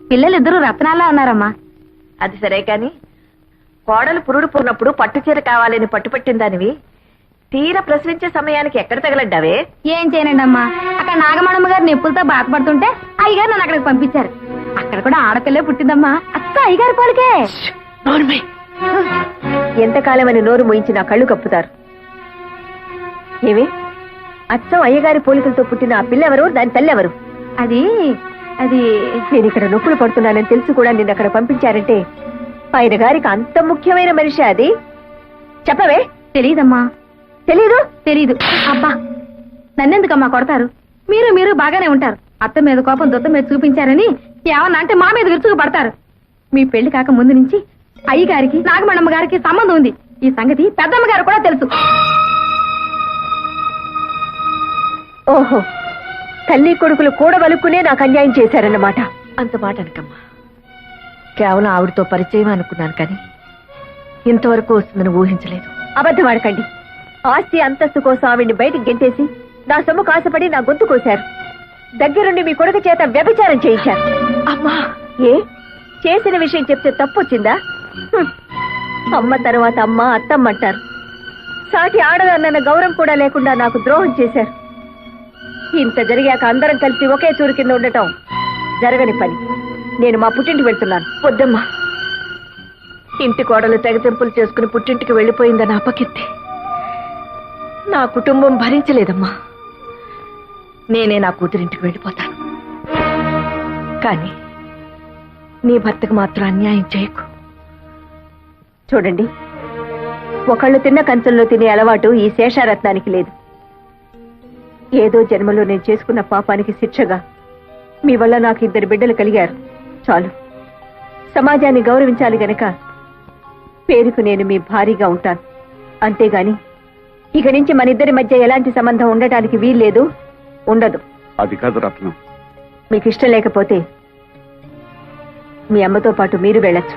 పిల్లలిద్దరూ రత్నాల్లో ఉన్నారమ్మా. అది సరే కాని కోడలు పురుడు పూర్ణప్పుడు పట్టుచీర కావాలని పట్టుపట్టిన దానివి తీర ప్రశ్నించే సమయానికి ఎక్కడ తగలడ్డావే? ఏం చేయనండి అమ్మా, అక్కడ నాగమణమ్మ గారు నొప్పులతో బాధపడుతుంటే అయ్యగారు నన్ను అక్కడికి పంపించారు. అక్కడ కూడా ఆడపిల్లే పుట్టిందమ్మా, అత్త అయ్యగారి పోలికే. ఎంతకాలమని నోరు మోయించి నా కళ్ళు కప్పుతారు. ఏమి అచ్చం అయ్యగారి పోలికలతో పుట్టిన ఆ పిల్లెవరు, దాని తల్లెవరు? అది అది నేను ఇక్కడ నొప్పులు పడుతున్నానని తెలుసు కూడా నిన్ను అక్కడ పంపించారంటే ఆయన గారికి అంత ముఖ్యమైన మనిషి అది? చెప్పవే. తెలీదమ్మా. తెలీదు? తెలీదు. అబ్బా, నన్నెందుకమ్మా కొడతారు? మీరు బాగానే ఉంటారు. అత్త మీద కోపం దొత్త మీద చూపించారని ఏమన్నా అంటే మా మీద విరుచుకు పడతారు. మీ పెళ్లి కాక ముందు నుంచి అయ్యగారికి నాగమణమ్మ గారికి సంబంధం ఉంది. ఈ సంగతి పెద్దమ్మ గారు కూడా తెలుసు. ఓహో, తల్లి కొడుకులు కూడవలుక్కునే నాకు అన్యాయం చేశారన్నమాట. అంత మాట అనకమ్మా. కేవలం ఆవిడతో పరిచయం అనుకున్నాను కానీ ఇంతవరకు వస్తుందని ఊహించలేదు. అబద్ధం ఆడకండి. ఆస్తి అంతస్తు కోసం ఆవిడ్ని బయటికి గెంటేసి నా సొమ్ము కాసపడి నా గొంతు కోశారు. దగ్గరుండి మీ కొడుకు చేత వ్యభిచారం చేయించారు. అమ్మా, ఏ చేసిన విషయం చెప్తే తప్పు వచ్చిందా? అమ్మ తర్వాత అమ్మ అత్తమ్మ అంటారు. సాటి ఆడదన్న గౌరవం కూడా లేకుండా నాకు ద్రోహం చేశారు. ఇంత జరిగాక అందరం కలిసి ఒకే చూరు కింద ఉండటం జరగని పని. నేను మా పుట్టింటికి వెళ్తున్నాను. వద్దమ్మా, ఇంటి కోడలు తెగతెంపులు చేసుకుని పుట్టింటికి వెళ్ళిపోయిందని అపకీర్తి నా కుటుంబం భరించలేదమ్మా. నేనే నా కూతురింటికి వెళ్ళిపోతాను. కానీ నీ భర్తకు మాత్రం అన్యాయం చేయకు. చూడండి, ఒకళ్ళు తిన్న కంచంలో తినే అలవాటు ఈ శేషారత్నానికి లేదు. ఏదో జన్మలో నేను చేసుకున్న పాపానికి శిక్షగా మీ వల్ల నాకు 2 బిడ్డలు కలిగారు. చాలు. సమాజాన్ని గౌరవించాలి గనక పేరుకు నేను మీ భారీగా ఉంటాను. అంతేగాని ఇక నుంచి మన ఇద్దరి మధ్య ఎలాంటి సంబంధం ఉండటానికి వీల్లేదు, ఉండదు. అది కాదు రత్నం. మీకు ఇష్టం లేకపోతే మీ అమ్మతో పాటు మీరు వెళ్ళొచ్చు.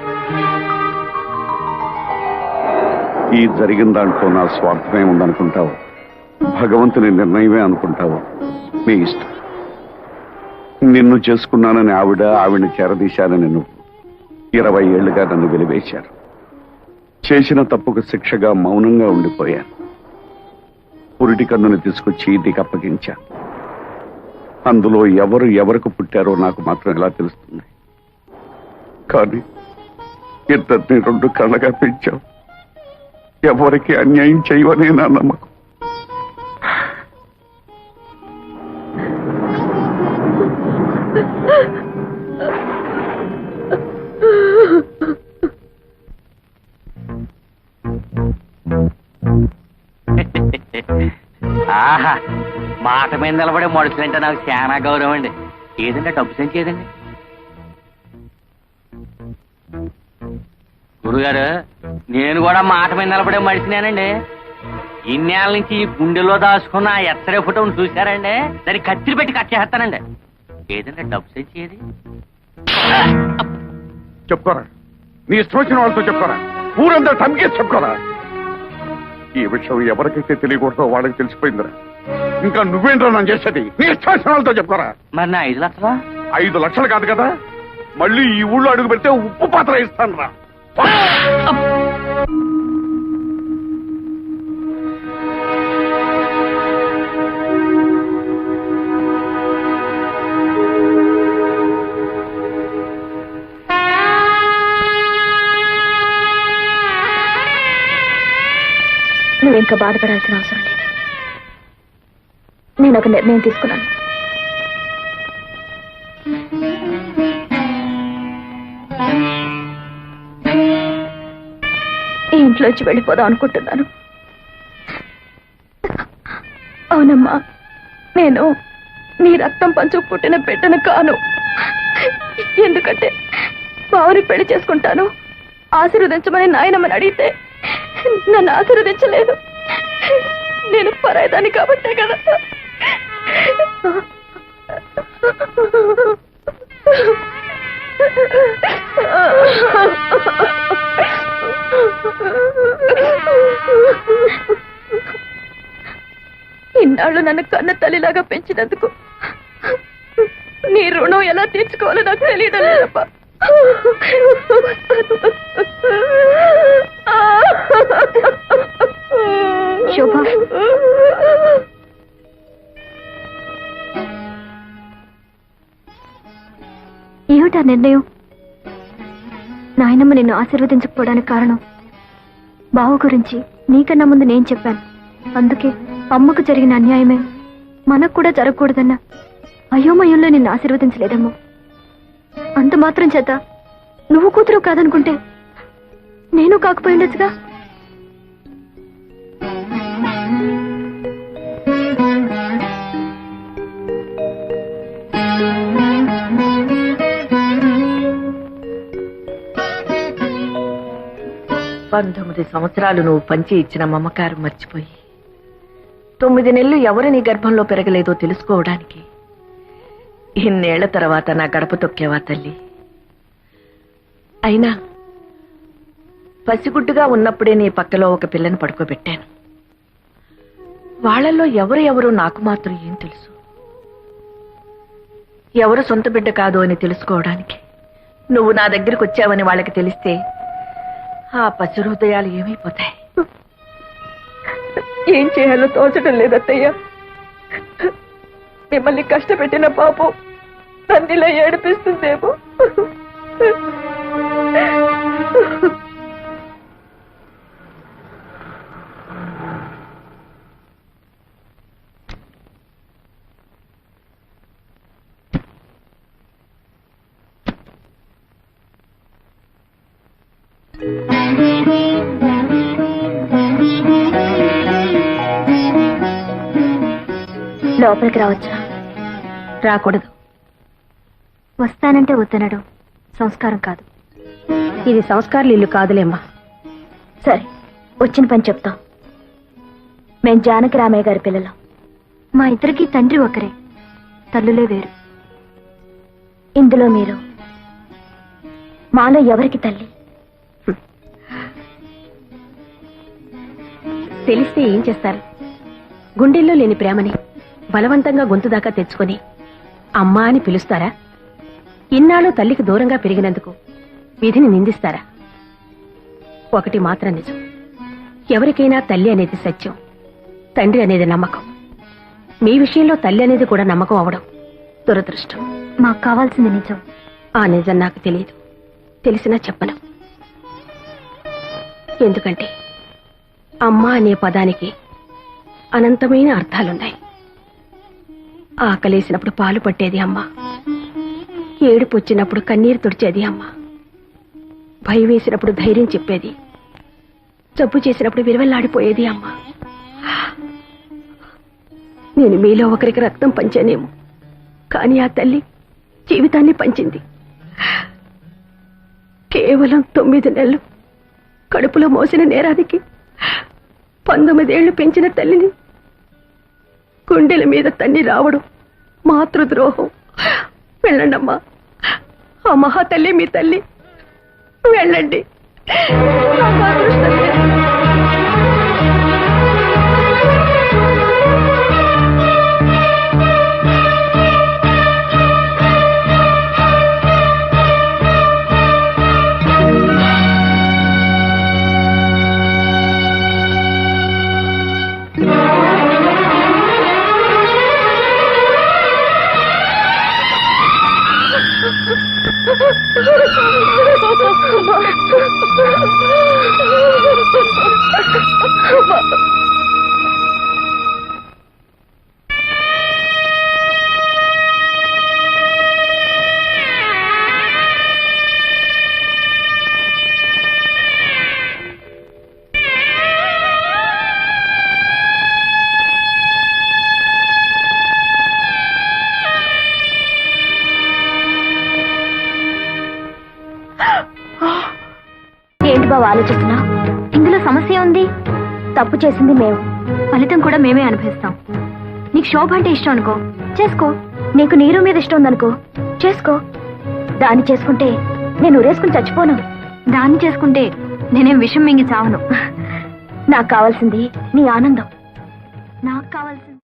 ఈ జరిగిన దాంట్లో నా స్వార్థమే ఉందనుకుంటావు, భగవంతుని నిర్ణయమే అనుకుంటావు, నీ ఇష్టం. నిన్ను చేసుకున్నానని ఆవిడ్ని చేరదీశానని నువ్వు 20 ఏళ్లుగా నన్ను వెలివేశారు. చేసిన తప్పుకు శిక్షగా మౌనంగా ఉండిపోయాను. పురిటి కన్నుని తీసుకొచ్చి నీకు అప్పగించా. అందులో ఎవరికి పుట్టారో నాకు మాత్రం ఎలా తెలుస్తుంది? కానీ ఇద్దరిని 2 కళ్ళగా పెంచావు. ఎవరికి అన్యాయం చేయవనే నా నమ్మకం. ఆహా, మాట మీద నిలబడే మనుషులంటే నాకు చాలా గౌరవం అండి. ఏదంటే డబ్బు సంచి ఏదండి? గురుగారు, నేను కూడా మాట మీద నిలబడే మనిషినేనండి. ఇన్నేళ్ళ నుంచి ఈ గుండెలో దాచుకున్న ఆ ఎత్తరే ఫోటోను చూశారండి, దాన్ని కత్తిరి పెట్టి కట్ చేస్తానండి. ఏదంటే డబ్బు సంచి ఏది? చెప్పుకోరా, నీ ఇష్టం వచ్చిన వాళ్ళతో చెప్పుకోరా, ఊరంతా టమ్కేసి చెప్పుకోరా. ఈ విషయం ఎవరికైతే తెలియకూడదో వాళ్ళకి తెలిసిపోయిందిరా. ఇంకా నువ్వేంట్రా నన్ను చేసేది? నీ ఇష్టం వచ్చిన వాళ్ళతో చెప్పుకోరా. మరి నా 5 లక్షలా? 5 లక్షలు కాదు కదా, మళ్ళీ ఈ ఊళ్ళో అడుగు పెడితే ఉప్పు పాత్ర ఇస్తాను రా. నువ్వు ఇంకా బాధపడాల్సిన అవసరం లేదు. నేను ఒక నిర్ణయం తీసుకున్నాను. ఈ ఇంట్లోంచి వెళ్ళిపోదాం అనుకుంటున్నాను. అవునమ్మా, నేను నీ రక్తం పంచు పుట్టిన బిడ్డను కాను. ఎందుకంటే బావుని పెళ్లి చేసుకుంటాను, ఆశీర్వదించమని నాయనమ్మని అడిగితే నన్ను ఆశీర్వదించలేదు. నేను పరాయిదాన్ని కాబట్టే కదా. ఇన్నాళ్ళు నన్ను కన్న తల్లిలాగా పెంచినందుకు నీ రుణం ఎలా తీర్చుకోవాలో నాకు తెలియడం లేదమ్మా. శోభ, ఏమిటా నిర్ణయం? నాయనమ్మ నిన్ను ఆశీర్వదించకపోవడానికి కారణం బావ గురించి నీకన్నా ముందు నేను చెప్పాను. అందుకే అమ్మకు జరిగిన అన్యాయమే మనకు కూడా జరగకూడదన్న అయోమయంలో నిన్ను ఆశీర్వదించలేదమ్మా. అంత మాత్రం చేత నువ్వు కూతురు కాదనుకుంటే నేను కాకపోయి ఉండొచ్చుగా. పంతొమ్మిది సంవత్సరాలు నువ్వు పంచి ఇచ్చిన మమకారం మర్చిపోయి 9 నెలలు ఎవరు నీ గర్భంలో పెరగలేదో తెలుసుకోవడానికి ఇన్నేళ్ల తర్వాత నా గడప తొక్కేవా తల్లి. అయినా పసిగుడ్డుగా ఉన్నప్పుడే నీ పక్కలో ఒక పిల్లని పడుకోబెట్టాను. వాళ్ళల్లో ఎవరు నాకు మాత్రం ఏం తెలుసు? ఎవరు సొంత బిడ్డ కాదు అని తెలుసుకోవడానికి నువ్వు నా దగ్గరికి వచ్చావని వాళ్ళకి తెలిస్తే ఆ పసి హృదయాలు ఏమైపోతాయి? ఏం చేయాలో తోచడం లేదత్తయ్య. మిమ్మల్ని కష్టపెట్టిన పాపం నన్నిలా ఏడిపిస్తుందేమో. లోపలికి రావచ్చా? రాకూడదు. వస్తానంటే వద్దనడం సంస్కారం కాదు. ఇది సంస్కారాలు ఇల్లు కాదులేమ్మా. సరే, వచ్చిన పని చెప్తాం. మేం జానకి రామయ్య గారి పిల్లలం. మా ఇద్దరికి తండ్రి ఒకరే, తల్లులే వేరు. ఇందులో మీరు మాలో ఎవరికి తల్లి? తెలిస్తే ఏం చేస్తారు? గుండెల్లో లేని ప్రేమని బలవంతంగా గొంతు దాకా తెచ్చుకొని అమ్మా అని పిలుస్తారా? ఇన్నాళ్ళు తల్లికి దూరంగా పెరిగినందుకు విధిని నిందిస్తారా? ఒకటి మాత్రం నిజం, ఎవరికైనా తల్లి అనేది సత్యం, తండ్రి అనేది నమ్మకం. మీ విషయంలో తల్లి అనేది కూడా నమ్మకం అవడం దురదృష్టం. మాకు కావాల్సింది నిజం. ఆ నిజం నాకు తెలియదు, తెలిసినా చెప్పను. ఎందుకంటే అమ్మ అనే పదానికి అనంతమైన అర్థాలున్నాయి. ఆకలేసినప్పుడు పాలు పట్టేది అమ్మ, ఏడుపు వచ్చినప్పుడు కన్నీరు తుడిచేది అమ్మ, భయం వేసినప్పుడు ధైర్యం చెప్పేది, జబ్బు చేసినప్పుడు విరవెల్లాడిపోయేది అమ్మ. నేను మీలో ఒకరికి రక్తం పంచానేమో, కానీ ఆ తల్లి జీవితాన్ని పంచింది. కేవలం 9 నెలలు కడుపులో మోసిన నేరానికి 19 ఏళ్లు పెంచిన తల్లిని గుండెల మీద తన్ని రావడం మాతృద్రోహం. వెళ్ళండమ్మా, ఆ మహాతల్లి మీ తల్లి. వెళ్ళండి. నాకు అదృష్టం లేదు. ఆలోచిస్తున్నా. ఇందులో సమస్య ఉంది. తప్పు చేసింది మేము, ఫలితం కూడా మేమే అనుభవిస్తాం. నీకు శోభ అంటే ఇష్టం అనుకో, చేసుకో. నీకు నీరు మీద ఇష్టం ఉందనుకో, చేసుకో. దాన్ని చేసుకుంటే నేను ఉరేసుకుని చచ్చిపోను. దాన్ని చేసుకుంటే నేనేం విషం మింగి చావను. నాకు కావాల్సింది నీ ఆనందం. నాకు కావాల్సింది